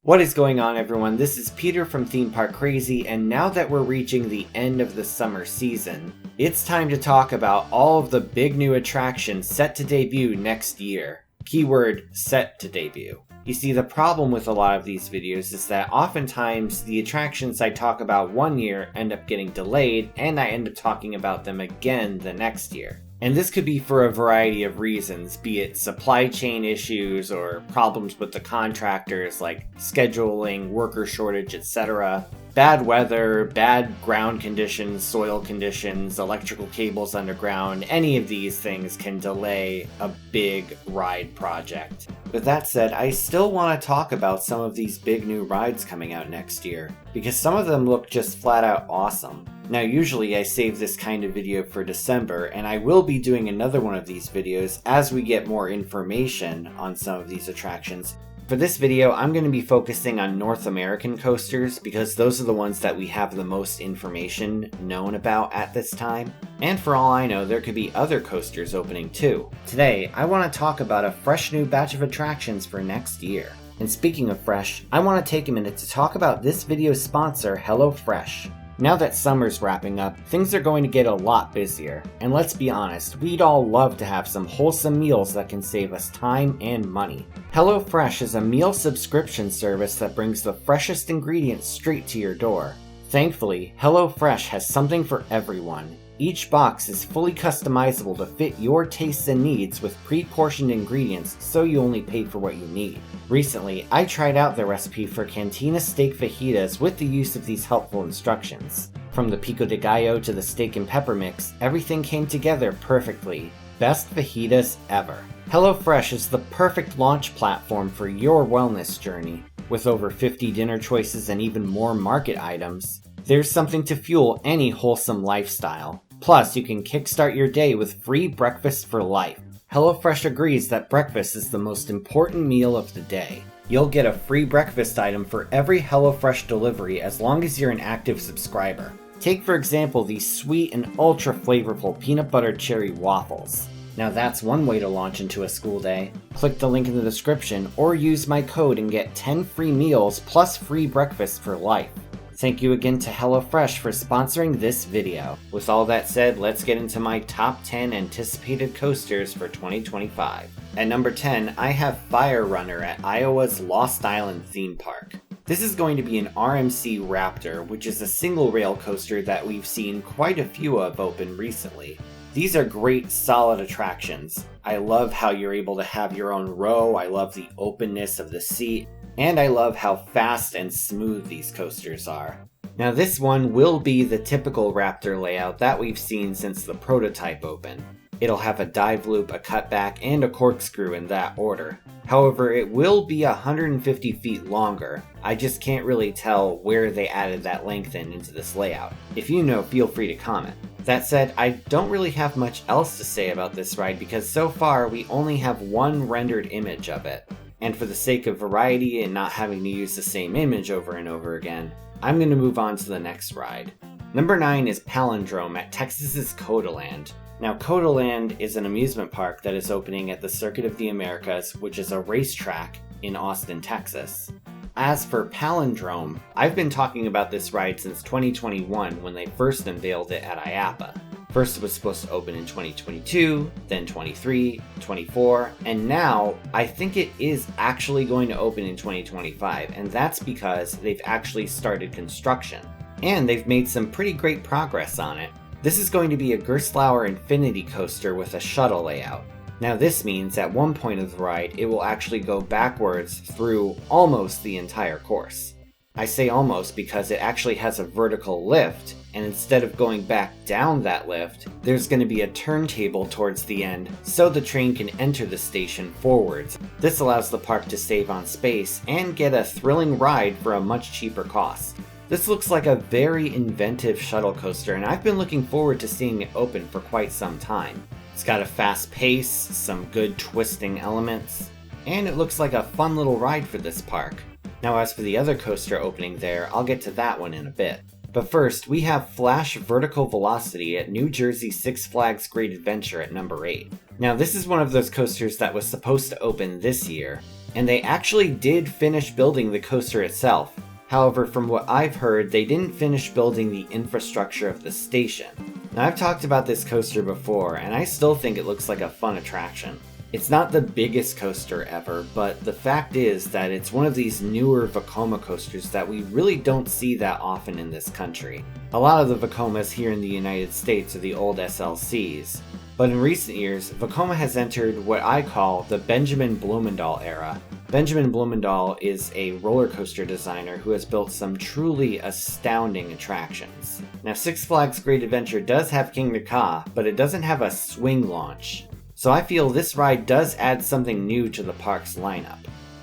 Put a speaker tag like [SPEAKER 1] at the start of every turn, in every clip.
[SPEAKER 1] What is going on, everyone? This is Peter from Theme Park Crazy, and now that we're reaching the end of the summer season, it's time to talk about all of the big new attractions set to debut next year. Keyword, set to debut. You see, the problem with a lot of these videos is that oftentimes the attractions I talk about one year end up getting delayed, and I end up talking about them again the next year. And this could be for a variety of reasons, be it supply chain issues or problems with the contractors like scheduling, worker shortage, etc. Bad weather, bad ground conditions, soil conditions, electrical cables underground, any of these things can delay a big ride project. With that said, I still want to talk about some of these big new rides coming out next year, because some of them look just flat out awesome. Now usually I save this kind of video for December, and I will be doing another one of these videos as we get more information on some of these attractions. For this video, I'm going to be focusing on North American coasters because those are the ones that we have the most information known about at this time. And for all I know, there could be other coasters opening too. Today, I want to talk about a fresh new batch of attractions for next year. And speaking of fresh, I want to take a minute to talk about this video's sponsor, HelloFresh. Now that summer's wrapping up, things are going to get a lot busier. And let's be honest, we'd all love to have some wholesome meals that can save us time and money. HelloFresh is a meal subscription service that brings the freshest ingredients straight to your door. Thankfully, HelloFresh has something for everyone. Each box is fully customizable to fit your tastes and needs with pre-portioned ingredients, so you only pay for what you need. Recently, I tried out the recipe for Cantina steak fajitas with the use of these helpful instructions. From the pico de gallo to the steak and pepper mix, everything came together perfectly. Best fajitas ever. HelloFresh is the perfect launch platform for your wellness journey. With over 50 dinner choices and even more market items, there's something to fuel any wholesome lifestyle. Plus, you can kickstart your day with free breakfast for life. HelloFresh agrees that breakfast is the most important meal of the day. You'll get a free breakfast item for every HelloFresh delivery as long as you're an active subscriber. Take for example these sweet and ultra flavorful peanut butter cherry waffles. Now that's one way to launch into a school day. Click the link in the description or use my code and get 10 free meals plus free breakfast for life. Thank you again to HelloFresh for sponsoring this video. With all that said, let's get into my top 10 anticipated coasters for 2025. At number 10, I have Fire Runner at Iowa's Lost Island theme park. This is going to be an RMC Raptor, which is a single rail coaster that we've seen quite a few of open recently. These are great, solid attractions. I love how you're able to have your own row, I love the openness of the seat, and I love how fast and smooth these coasters are. Now this one will be the typical Raptor layout that we've seen since the prototype opened. It'll have a dive loop, a cutback, and a corkscrew in that order. However, it will be 150 feet longer. I just can't really tell where they added that length into this layout. If you know, feel free to comment. That said, I don't really have much else to say about this ride because so far we only have one rendered image of it. And for the sake of variety and not having to use the same image over and over again, I'm going to move on to the next ride. Number 9 is Palindrome at Texas's Codaland. Now Codaland is an amusement park that is opening at the Circuit of the Americas, which is a racetrack in Austin, Texas. As for Palindrome, I've been talking about this ride since 2021 when they first unveiled it at IAAPA. First it was supposed to open in 2022, then 23, 24, and now I think it is actually going to open in 2025, and that's because they've actually started construction. And they've made some pretty great progress on it. This is going to be a Gerstlauer Infinity coaster with a shuttle layout. Now this means at one point of the ride it will actually go backwards through almost the entire course. I say almost because it actually has a vertical lift, and instead of going back down that lift, there's going to be a turntable towards the end so the train can enter the station forwards. This allows the park to save on space and get a thrilling ride for a much cheaper cost. This looks like a very inventive shuttle coaster, and I've been looking forward to seeing it open for quite some time. It's got a fast pace, some good twisting elements, and it looks like a fun little ride for this park. Now as for the other coaster opening there, I'll get to that one in a bit. But first, we have Flash Vertical Velocity at New Jersey Six Flags Great Adventure at number 8. Now this is one of those coasters that was supposed to open this year, And they actually did finish building the coaster itself. However, from what I've heard, they didn't finish building the infrastructure of the station. Now, I've talked about this coaster before, and I still think it looks like a fun attraction. It's not the biggest coaster ever, but the fact is that it's one of these newer Vekoma coasters that we really don't see that often in this country. A lot of the Vekomas here in the United States are the old SLCs, but in recent years, Vekoma has entered what I call the Benjamin Blumendahl era. Benjamin Blumendahl is a roller coaster designer who has built some truly astounding attractions. Now, Six Flags Great Adventure does have Kingda Ka, but it doesn't have a swing launch. So I feel this ride does add something new to the park's lineup.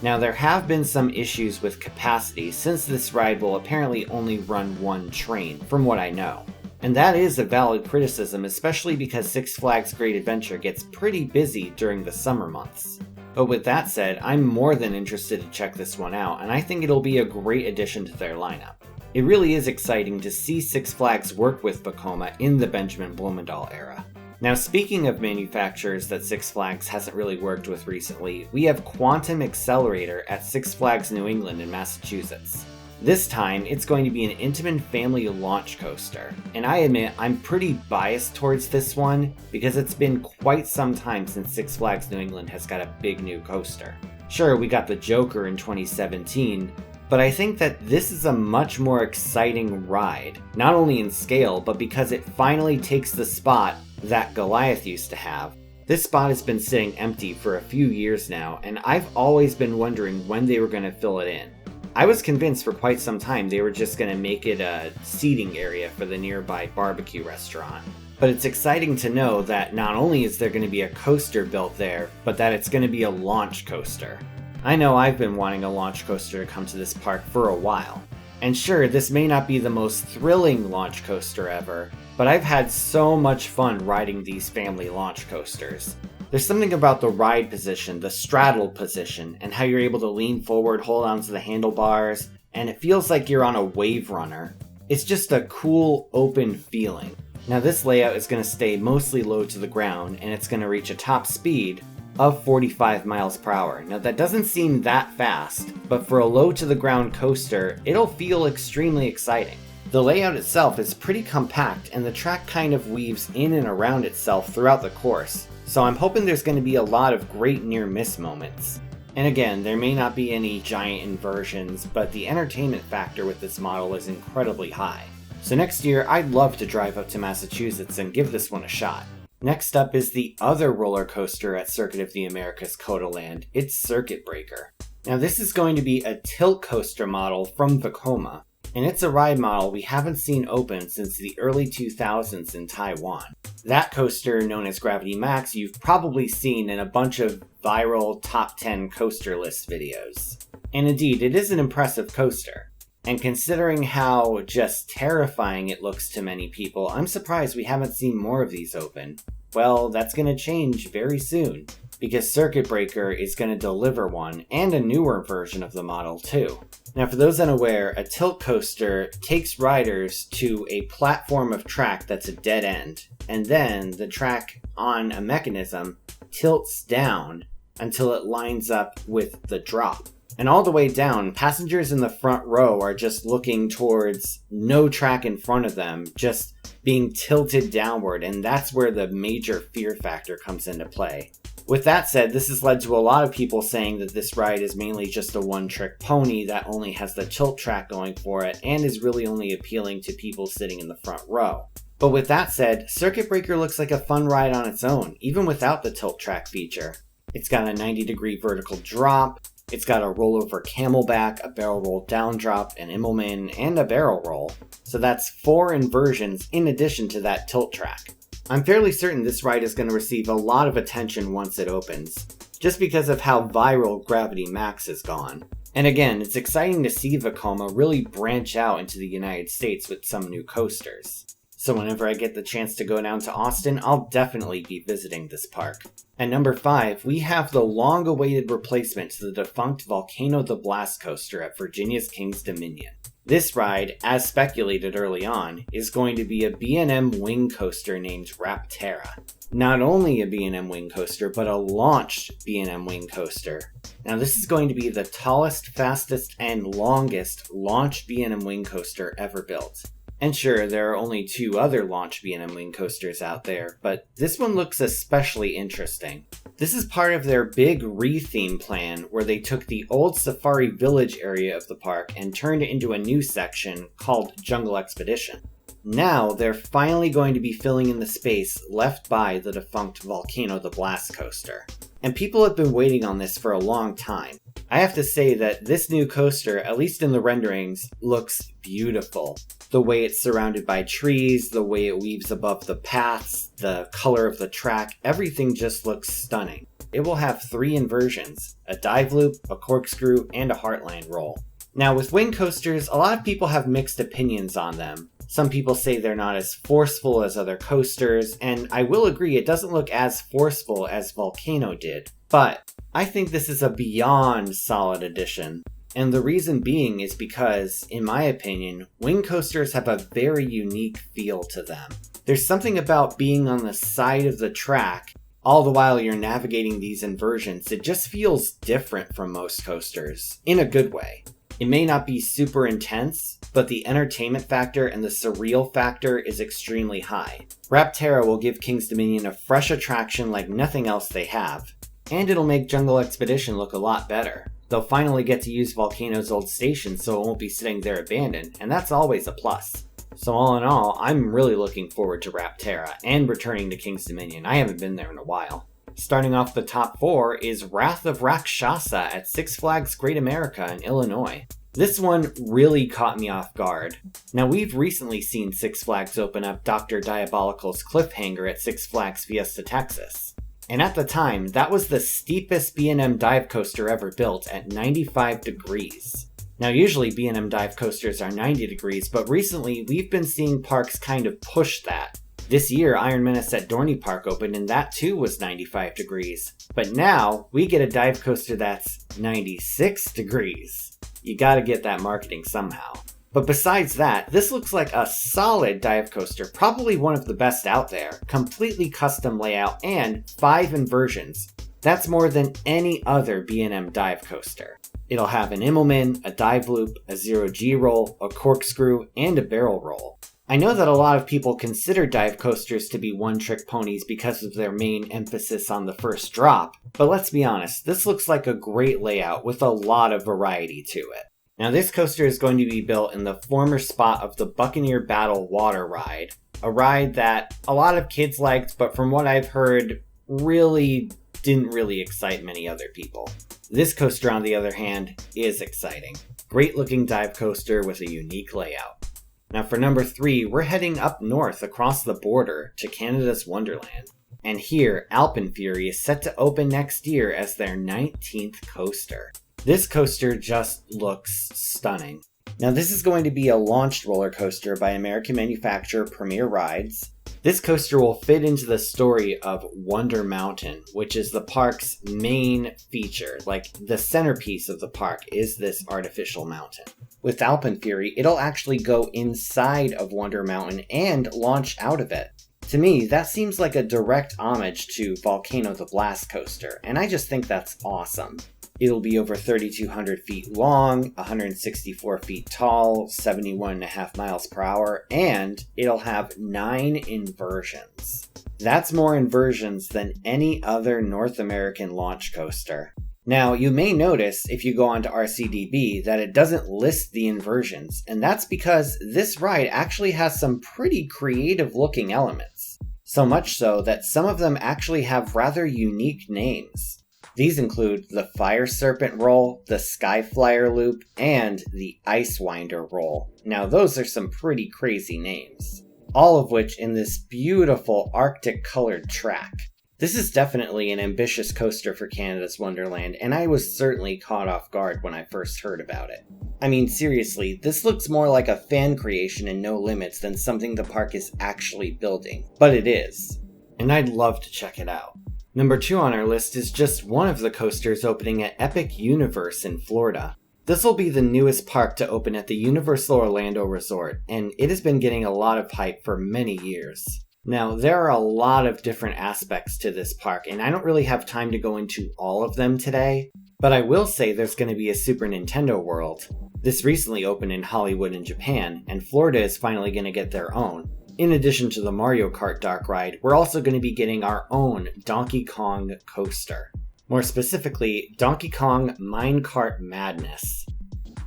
[SPEAKER 1] Now, there have been some issues with capacity since this ride will apparently only run one train, from what I know. And that is a valid criticism, especially because Six Flags Great Adventure gets pretty busy during the summer months. But with that said, I'm more than interested to check this one out, and I think it'll be a great addition to their lineup. It really is exciting to see Six Flags work with Vekoma in the Benjamin Blumendahl era. Now, speaking of manufacturers that Six Flags hasn't really worked with recently, we have Quantum Accelerator at Six Flags New England in Massachusetts. This time, it's going to be an Intamin family launch coaster, and I admit I'm pretty biased towards this one because it's been quite some time since Six Flags New England has got a big new coaster. Sure, we got the Joker in 2017, but I think that this is a much more exciting ride, not only in scale, but because it finally takes the spot that Goliath used to have. This spot has been sitting empty for a few years now, and I've always been wondering when they were going to fill it in. I was convinced for quite some time they were just going to make it a seating area for the nearby barbecue restaurant. But it's exciting to know that not only is there going to be a coaster built there, but that it's going to be a launch coaster. I know I've been wanting a launch coaster to come to this park for a while. And sure, this may not be the most thrilling launch coaster ever, but I've had so much fun riding these family launch coasters. There's something about the ride position, the straddle position, and how you're able to lean forward, hold onto the handlebars, and it feels like you're on a wave runner. It's just a cool, open feeling. Now, this layout is going to stay mostly low to the ground, and it's going to reach a top speed of 45 miles per hour. Now, that doesn't seem that fast, but for a low to the ground coaster, it'll feel extremely exciting. The layout itself is pretty compact, and the track kind of weaves in and around itself throughout the course, so I'm hoping there's going to be a lot of great near-miss moments. And again, there may not be any giant inversions, but the entertainment factor with this model is incredibly high. So next year, I'd love to drive up to Massachusetts and give this one a shot. Next up is the other roller coaster at Circuit of the Americas Codaland. It's Circuit Breaker. Now, this is going to be a tilt coaster model from Vekoma, and it's a ride model we haven't seen open since the early 2000s in Taiwan. That coaster, known as Gravity Max, you've probably seen in a bunch of viral top 10 coaster list videos. And indeed, it is an impressive coaster. And considering how just terrifying it looks to many people, I'm surprised we haven't seen more of these open. Well, that's going to change very soon, because Circuit Breaker is going to deliver one, and a newer version of the model too. Now, for those unaware, a tilt coaster takes riders to a platform of track that's a dead end, and then the track on a mechanism tilts down until it lines up with the drop. And all the way down, passengers in the front row are just looking towards no track in front of them, just being tilted downward, and that's where the major fear factor comes into play. With that said, this has led to a lot of people saying that this ride is mainly just a one-trick pony that only has the tilt track going for it, and is really only appealing to people sitting in the front row. But with that said, Circuit Breaker looks like a fun ride on its own, even without the tilt track feature. It's got a 90-degree vertical drop, it's got a rollover camelback, a barrel roll down drop, an Immelman, and a barrel roll. So that's 4 inversions in addition to that tilt track. I'm fairly certain this ride is going to receive a lot of attention once it opens, just because of how viral Gravity Max has gone. And again, it's exciting to see Vekoma really branch out into the United States with some new coasters. So whenever I get the chance to go down to Austin, I'll definitely be visiting this park. At number 5, we have the long-awaited replacement to the defunct Volcano the Blast coaster at Virginia's King's Dominion. This ride, as speculated early on, is going to be a B&M wing coaster named Rapterra. Not only a B&M wing coaster, but a launched B&M wing coaster. Now this is going to be the tallest, fastest, and longest launched B&M wing coaster ever built. And sure, there are only 2 other launch B&M wing coasters out there, but this one looks especially interesting. This is part of their big re-theme plan where they took the old Safari Village area of the park and turned it into a new section called Jungle Expedition. Now, they're finally going to be filling in the space left by the defunct Volcano the Blast coaster. And people have been waiting on this for a long time. I have to say that this new coaster, at least in the renderings, looks beautiful. The way it's surrounded by trees, the way it weaves above the paths, the color of the track, everything just looks stunning. It will have 3 inversions, a dive loop, a corkscrew, and a heartline roll. Now with wing coasters, a lot of people have mixed opinions on them. Some people say they're not as forceful as other coasters, and I will agree it doesn't look as forceful as Volcano did, but I think this is a beyond solid addition. And the reason being is because, in my opinion, wing coasters have a very unique feel to them. There's something about being on the side of the track, all the while you're navigating these inversions. It just feels different from most coasters, in a good way. It may not be super intense, but the entertainment factor and the surreal factor is extremely high. Rapterra will give King's Dominion a fresh attraction like nothing else they have, and it'll make Jungle Expedition look a lot better. They'll finally get to use Volcano's old station so it won't be sitting there abandoned, and that's always a plus. So all in all, I'm really looking forward to Rapterra and returning to King's Dominion. I haven't been there in a while. Starting off the top 4 is Wrath of Rakshasa at Six Flags Great America in Illinois. This one really caught me off guard. Now we've recently seen Six Flags open up Dr. Diabolical's Cliffhanger at Six Flags Fiesta Texas. And at the time, that was the steepest B&M dive coaster ever built at 95 degrees. Now usually B&M dive coasters are 90 degrees, but recently we've been seeing parks kind of push that. This year, Iron Menace at Dorney Park opened and that too was 95 degrees. But now, we get a dive coaster that's 96 degrees. You gotta get that marketing somehow. But besides that, this looks like a solid dive coaster, probably one of the best out there, completely custom layout and 5 inversions. That's more than any other B&M dive coaster. It'll have an Immelman, a dive loop, a 0G roll, a corkscrew, and a barrel roll. I know that a lot of people consider dive coasters to be one-trick ponies because of their main emphasis on the first drop, but let's be honest, this looks like a great layout with a lot of variety to it. Now this coaster is going to be built in the former spot of the Buccaneer Battle water ride, a ride that a lot of kids liked, but from what I've heard, didn't really excite many other people. This coaster, on the other hand, is exciting. Great looking dive coaster with a unique layout. Now for number 3, we're heading up north across the border to Canada's Wonderland. And here, AlpenFury is set to open next year as their 19th coaster. This coaster just looks stunning. Now this is going to be a launched roller coaster by American manufacturer Premier Rides. This coaster will fit into the story of Wonder Mountain, which is the park's main feature. Like, the centerpiece of the park is this artificial mountain. With AlpenFury, it'll actually go inside of Wonder Mountain and launch out of it. To me, that seems like a direct homage to Volcano the Blast coaster, and I just think that's awesome. It'll be over 3,200 feet long, 164 feet tall, 71.5 miles per hour, and it'll have 9 inversions. That's more inversions than any other North American launch coaster. Now, you may notice, if you go onto RCDB, that it doesn't list the inversions, and that's because this ride actually has some pretty creative looking elements. So much so that some of them actually have rather unique names. These include the Fire Serpent Roll, the Sky Flyer Loop, and the Ice Winder Roll. Now those are some pretty crazy names. All of which in this beautiful Arctic colored track. This is definitely an ambitious coaster for Canada's Wonderland, and I was certainly caught off guard when I first heard about it. I mean, seriously, this looks more like a fan creation in No Limits than something the park is actually building. But it is. And I'd love to check it out. Number 2 on our list is just one of the coasters opening at Epic Universe in Florida. The This will be the newest park to open at the Universal Orlando Resort, and it has been getting a lot of hype for many years. Now, there are a lot of different aspects to this park, and I don't really have time to go into all of them today, but I will say there's going to be a Super Nintendo World. This recently opened in Hollywood in Japan, and Florida is finally going to get their own. In addition to the Mario Kart Dark Ride, we're also going to be getting our own Donkey Kong coaster. More specifically, Donkey Kong Minecart Madness.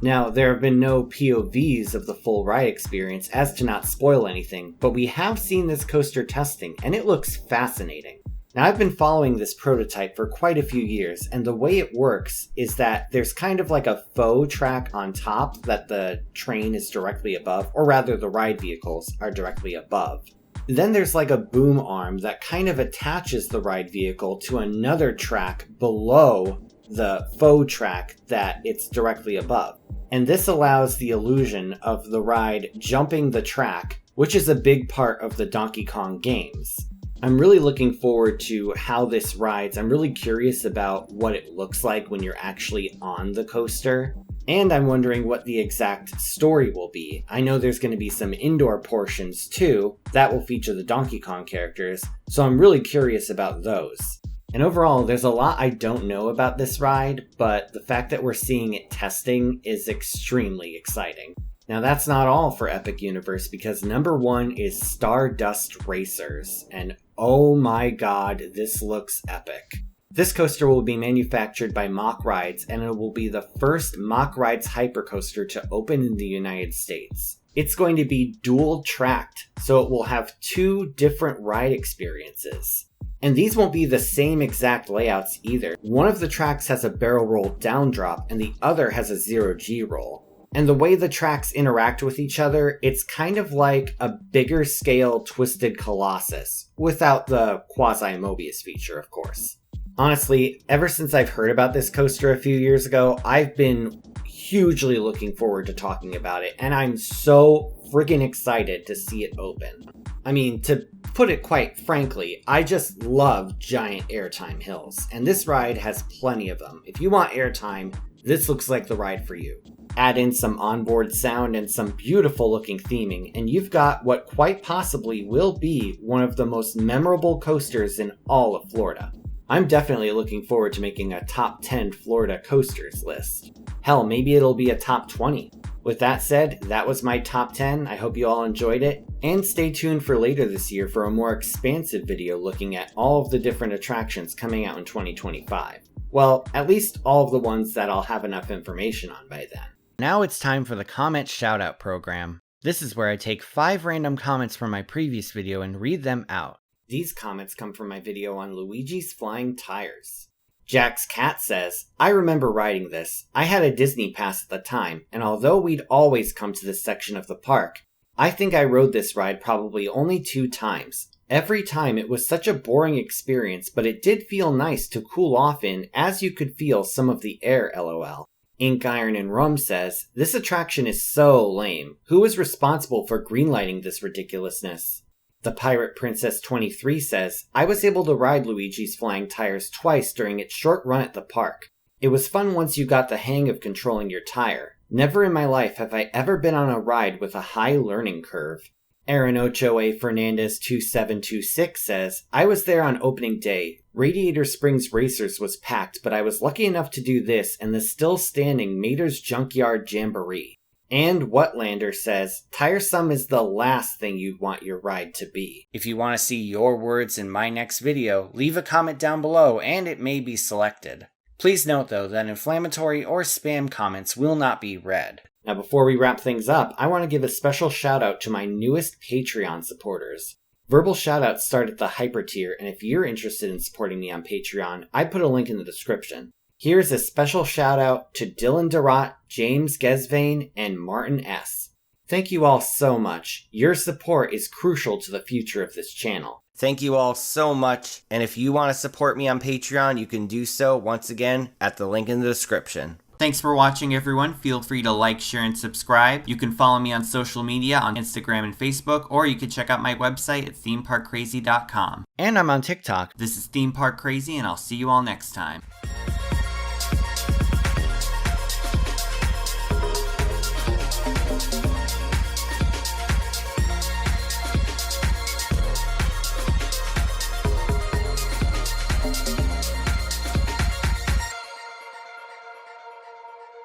[SPEAKER 1] Now, there have been no POVs of the full ride experience as to not spoil anything, but we have seen this coaster testing, and it looks fascinating. Now, I've been following this prototype for quite a few years, and the way it works is that there's kind of like a faux track on top that the train is directly above, or rather the ride vehicles are directly above. Then there's like a boom arm that kind of attaches the ride vehicle to another track below the faux track that it's directly above. And this allows the illusion of the ride jumping the track, which is a big part of the Donkey Kong games. I'm really looking forward to how this rides. I'm really curious about what it looks like when you're actually on the coaster. And I'm wondering what the exact story will be. I know there's going to be some indoor portions too that will feature the Donkey Kong characters, so I'm really curious about those. And overall, there's a lot I don't know about this ride, but the fact that we're seeing it testing is extremely exciting. Now that's not all for Epic Universe, because number 1 is Stardust Racers, and oh my god, this looks epic. This coaster will be manufactured by Mock Rides, and it will be the first Mock Rides hypercoaster to open in the United States. It's going to be dual-tracked, so it will have 2 different ride experiences. And these won't be the same exact layouts either. One of the tracks has a barrel roll down drop, and the other has a 0G roll. And the way the tracks interact with each other, it's kind of like a bigger scale Twisted Colossus, without the quasi-Mobius feature, of course. Honestly, ever since I've heard about this coaster a few years ago, I've been hugely looking forward to talking about it, and I'm so friggin' excited to see it open. I mean, to put it quite frankly, I just love giant airtime hills, and this ride has plenty of them. If you want airtime, this looks like the ride for you. Add in some onboard sound and some beautiful looking theming, and you've got what quite possibly will be one of the most memorable coasters in all of Florida. I'm definitely looking forward to making a top 10 Florida coasters list. Hell, maybe it'll be a top 20. With that said, that was my top 10. I hope you all enjoyed it, and stay tuned for later this year for a more expansive video looking at all of the different attractions coming out in 2025. Well, at least all of the ones that I'll have enough information on by then. Now it's time for the comment shoutout program. This is where I take 5 random comments from my previous video and read them out. These comments come from my video on Luigi's Flying Tires. Jack's Cat says, I remember riding this. I had a Disney pass at the time, and although we'd always come to this section of the park, I think I rode this ride probably only 2 times. Every time it was such a boring experience, but it did feel nice to cool off in, as you could feel some of the air, lol. Ink Iron and Rum says, this attraction is so lame. Who is responsible for greenlighting this ridiculousness? The Pirate Princess 23 says, I was able to ride Luigi's Flying Tires twice during its short run at the park. It was fun once you got the hang of controlling your tire. Never in my life have I ever been on a ride with a high learning curve. Aaron Ocho A. Fernandez 2726 says, I was there on opening day. Radiator Springs Racers was packed, but I was lucky enough to do this and the still standing Mater's Junkyard Jamboree. And Whatlander says, tiresome is the last thing you'd want your ride to be. If you want to see your words in my next video, leave a comment down below and it may be selected. Please note though that inflammatory or spam comments will not be read. Now before we wrap things up, I want to give a special shout out to my newest Patreon supporters. Verbal shoutouts start at the Hyper tier, and if you're interested in supporting me on Patreon, I put a link in the description. Here's a special shout out to Dylan Durant, James Gesvain, and Martin S. Thank you all so much. Your support is crucial to the future of this channel. Thank you all so much, and if you want to support me on Patreon, you can do so once again at the link in the description. Thanks for watching, everyone. Feel free to like, share, and subscribe. You can follow me on social media on Instagram and Facebook, or you can check out my website at themeparkcrazy.com. And I'm on TikTok. This is Theme Park Crazy, and I'll see you all next time.